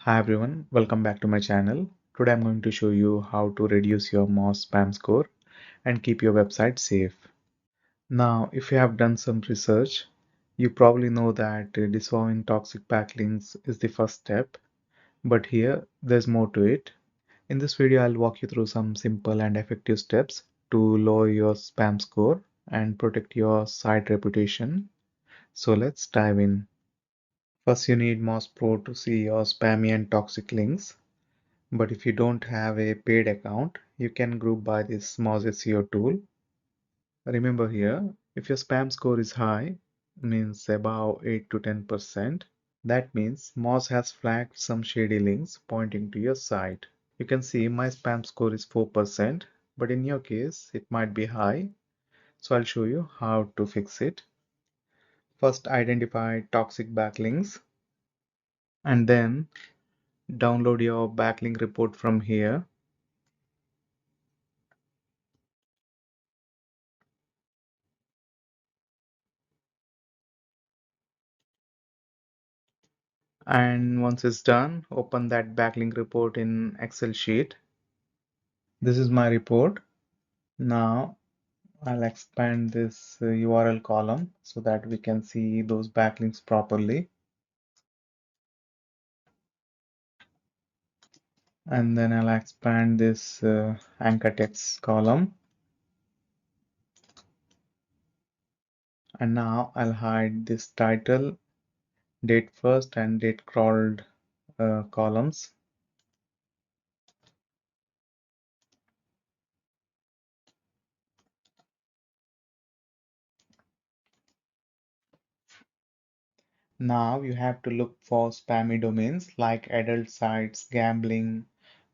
Hi everyone, welcome back to my channel. Today I'm going to show you how to reduce your mouse spam score and keep your website safe. Now, if you have done some research, you probably know that disavowing toxic backlinks is the first step, but here there's more to it. In this video, I'll walk you through some simple and effective steps to lower your spam score and protect your site reputation. So let's dive in. First, you need Mouse Pro to see your spammy and toxic links. But if you don't have a paid account, you can group by this Moz SEO tool. Remember here, if your spam score is high, means above 8 to 10%, that means Moz has flagged some shady links pointing to your site. You can see my spam score is 4%, but in your case, it might be high. So I'll show you how to fix it. First, identify toxic backlinks and then download your backlink report from here. And once it's done, open that backlink report in Excel sheet. This is my report. Now I'll expand this URL column so that we can see those backlinks properly. And then I'll expand this anchor text column. And now I'll hide this title, date first and date crawled columns. Now you have to look for spammy domains like adult sites, gambling,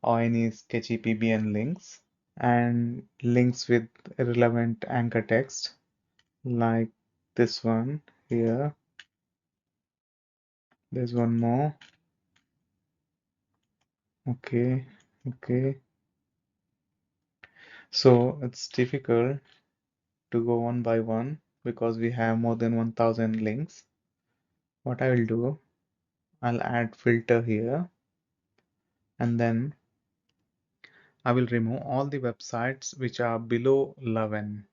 or any sketchy PBN links, and links with relevant anchor text like this one here. There's one more. Okay, okay. So it's difficult to go one by one because we have more than 1000 links. What I will do, I'll add filter here and then I will remove all the websites which are below 11.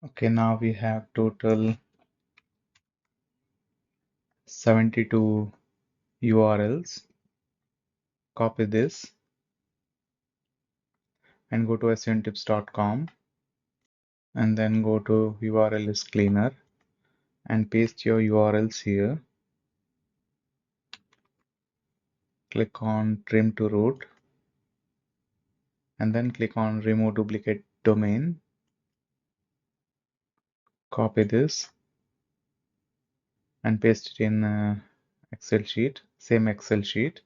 Okay, now we have total 72 URLs. Copy this and go to SEOtips.com and then go to URL list cleaner and paste your URLs here. Click on trim to root and then click on remove duplicate domain. Copy this and paste it in Excel sheet, same Excel sheet.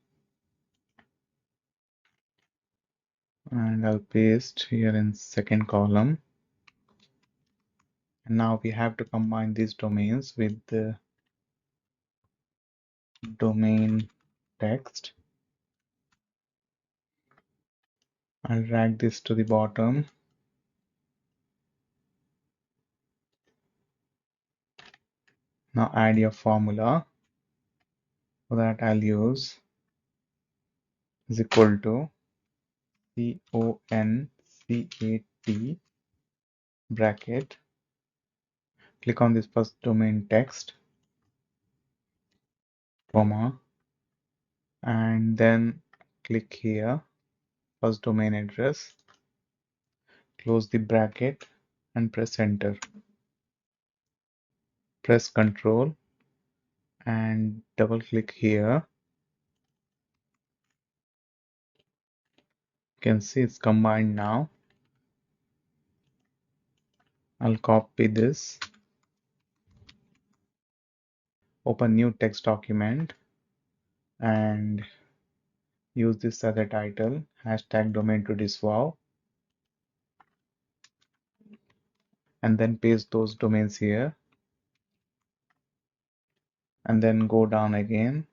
And I'll paste here in second column. And now we have to combine these domains with the domain text. I'll drag this to the bottom. Now add your formula. For that I'll use is equal to CONCAT bracket. Click on this first domain text, comma, and then click here, first domain address, close the bracket and press enter. Press Ctrl and double click here. You can see it's combined now. I'll copy this, open new text document and use this as a title, hashtag domain to disavow, and then paste those domains here and then go down again.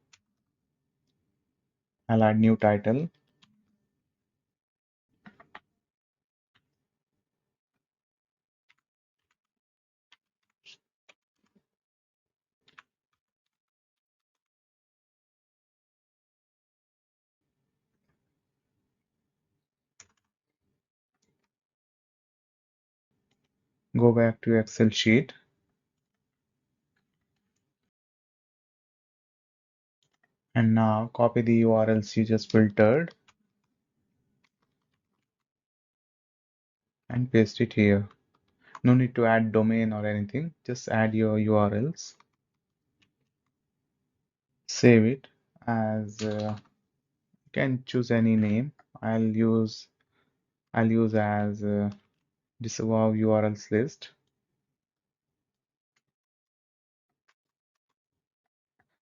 I'll add new title Go back to Excel sheet and now copy the URLs you just filtered and paste it here. No need to add domain or anything, just add your URLs. Save it as you can choose any name. I'll use as disavow URLs list.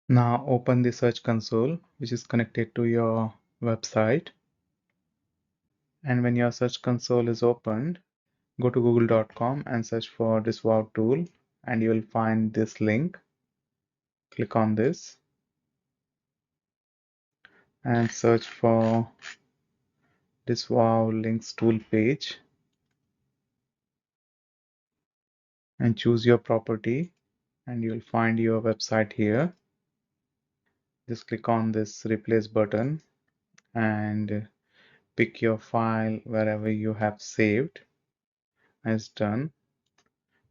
Now open the search console which is connected to your website, and when your search console is opened, go to google.com and search for disavow tool, and you will find this link. Click on this and search for disavow links tool page and choose your property, and you'll find your website here. Just click on this replace button and pick your file wherever you have saved as done,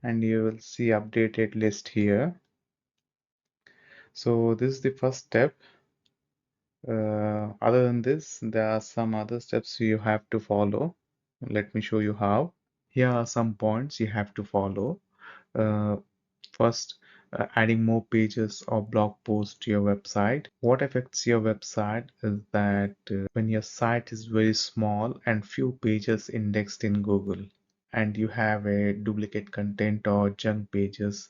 and you will see updated list here. So this is the first step. Other than this, there are some other steps you have to follow. Let me show you how. Here are some points you have to follow. Uh, First, adding more pages or blog posts to your website. What affects your website is that when your site is very small and few pages indexed in Google, and you have a duplicate content or junk pages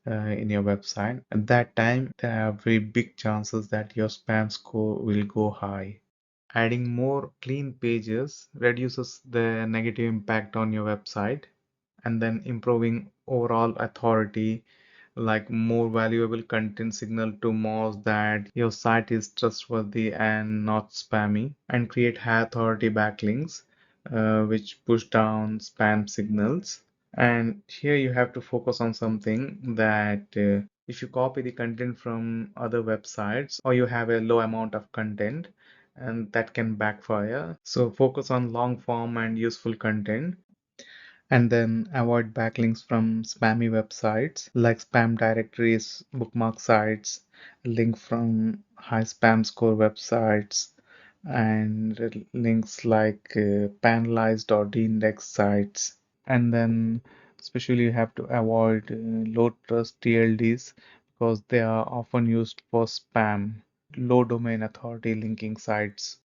in your website, at that time there are very big chances that your spam score will go high. Adding more clean pages reduces the negative impact on your website, and then improving overall authority, like more valuable content signal to Moz that your site is trustworthy and not spammy, and create high authority backlinks which push down spam signals. And here you have to focus on something that if you copy the content from other websites or you have a low amount of content, and that can backfire. So focus on long form and useful content, and then avoid backlinks from spammy websites like spam directories, bookmark sites, link from high spam score websites, and links like panelized or de-indexed sites. And then especially you have to avoid low trust TLDs because they are often used for spam, low domain authority linking sites.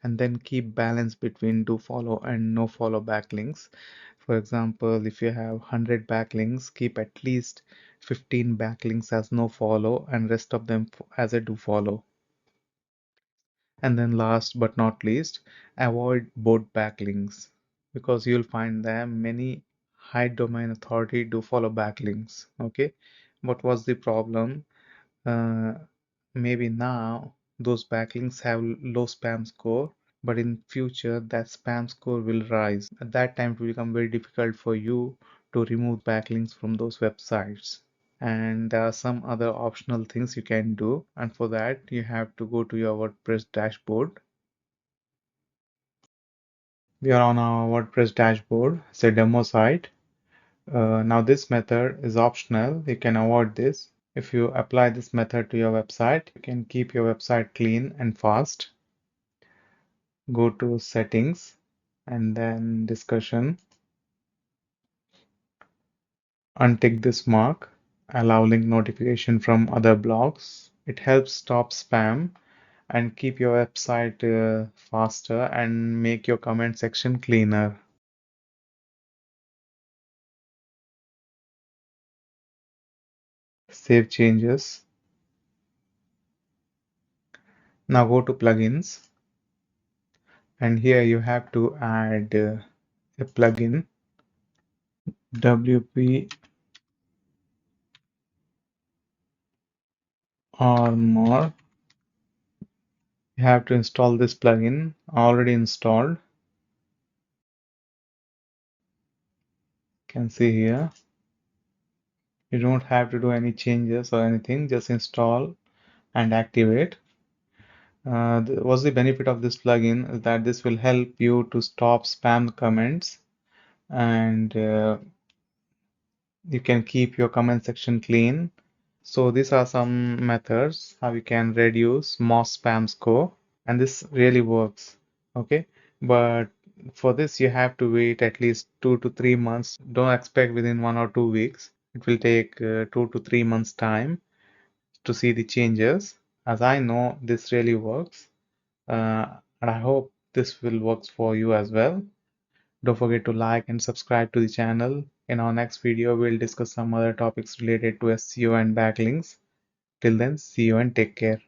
And then keep balance between do follow and no follow backlinks. For example, if you have 100 backlinks, keep at least 15 backlinks as no follow and rest of them as a do follow. And then last but not least, avoid both backlinks because you'll find them many high domain authority do follow backlinks. Okay, what was the problem? Uh, Maybe now those backlinks have low spam score, but in future that spam score will rise. At that time it will become very difficult for you to remove backlinks from those websites. And there are some other optional things you can do, and for that you have to go to your WordPress dashboard. We are on our WordPress dashboard. It's a demo site. Now this method is optional. You can avoid this. If you apply this method to your website, you can keep your website clean and fast. Go to settings and then discussion. Untick this mark. Allow link notification from other blogs. It helps stop spam and keep your website faster and make your comment section cleaner. Save changes. Now go to plugins, and here you have to add a plugin WP or more. You have to install this plugin already installed. You can see here. You don't have to do any changes or anything, just install and activate. What's the benefit of this plugin is that this will help you to stop spam comments and You can keep your comment section clean. So these are some methods how you can reduce most spam score, and this really works. Okay, but for this you have to wait at least 2 to 3 months. Don't expect within 1 or 2 weeks. It will take 2 to 3 months time to see the changes. As I know, this really works, and I hope this will work for you as well. Don't forget to like and subscribe to the channel. In our next video, we'll discuss some other topics related to SEO and backlinks. Till then, see you and take care.